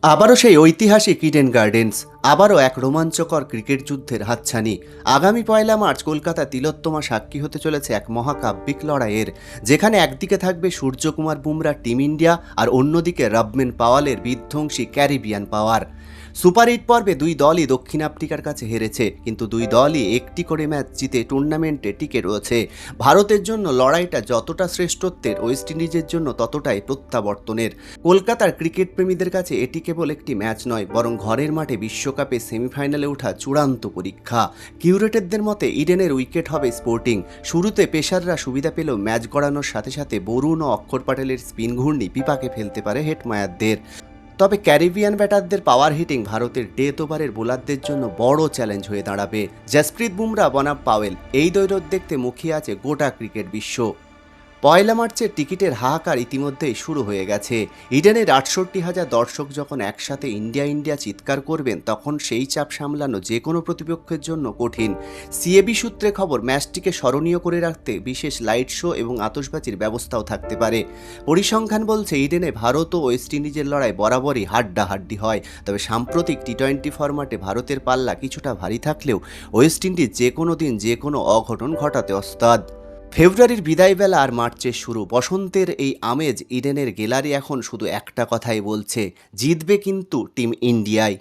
আবারও সেই ঐতিহাসিক ইডেন গার্ডেন্স, আবারও এক রোমাঞ্চকর ক্রিকেট যুদ্ধের হাতছানি। আগামী 1 মার্চ কলকাতা তিলোত্তমা সাক্ষী হতে চলেছে এক মহাকাব্যিক লড়াইয়ের, যেখানে একদিকে থাকবে সূর্যকুমার বুমরা টিম ইন্ডিয়া আর অন্যদিকে রবমেন পাওয়ালের বিধ্বংসী ক্যারিবিয়ান পাওয়ার। সুপার 8 পর্বে দুই দলই দক্ষিণ আফ্রিকার কাছে হেরেছে, কিন্তু দুই দলই একটি করে ম্যাচ জিতে টুর্নামেন্টে টিকে রয়েছে। ভারতের জন্য লড়াইটা যতটা শ্রেষ্ঠত্বের, ওয়েস্ট ইন্ডিজের জন্য ততটাই প্রত্যাবর্তনের। কলকাতার ক্রিকেট প্রেমীদের কাছে এটি কেবল একটি ম্যাচ নয়, বরং ঘরের মাঠে বিশ্বকাপে সেমিফাইনালে ওঠা চূড়ান্ত পরীক্ষা। কিউরেটরদের মতে ইডেনের উইকেট হবে স্পোর্টিং। শুরুতে পেসাররা সুবিধা পেলেও ম্যাচ গড়ানোর সাথে সাথে বরুণ ও অক্ষর প্যাটেলের স্পিন ঘূর্ণি বিপাকে ফেলতে পারে হেটমায়ারদের। তবে ক্যারিবিয়ান ব্যাটারদের পাওয়ার হিটিং ভারতের ডেথ ওভারের বোলারদের জন্য বড় চ্যালেঞ্জ হয়ে দাঁড়াবে। জসপ্রীত বুমরা বনাম পাওয়েল, এই দ্বৈরথ দেখতে মুখিয়ে আছে গোটা ক্রিকেট বিশ্ব। 1 মার্চের টিকিটের হাহাকার ইতিমধ্যেই শুরু হয়ে গেছে। ইডেনের 68,000 দর্শক যখন একসাথে ইন্ডিয়া ইন্ডিয়া চিৎকার করবেন, তখন সেই চাপ সামলানো যে কোনো প্রতিপক্ষের জন্য কঠিন। সিএবি সূত্রে খবর, ম্যাচটিকে স্মরণীয় করে রাখতে বিশেষ লাইট শো এবং আতশবাজির ব্যবস্থাও থাকতে পারে। পরিসংখ্যান বলছে ইডেনে ভারত ও ওয়েস্ট ইন্ডিজের লড়াই বরাবরই হাড্ডাহাড্ডি হয়। তবে সাম্প্রতিক টি-20 ফরম্যাটে ভারতের পাল্লা কিছুটা ভারী থাকলেও ওয়েস্ট ইন্ডিজ যে কোনো দিন যে কোনো অঘটন ঘটাতে ওস্তাদ। ফেব্রুয়ারির বিদায়বেলা আর মার্চের শুরু, বসন্তের এই আমেজ। ইডেনের গ্যালারি এখন শুধু একটা কথাই বলছে, জিতবে কিন্তু টিম ইন্ডিয়ায়।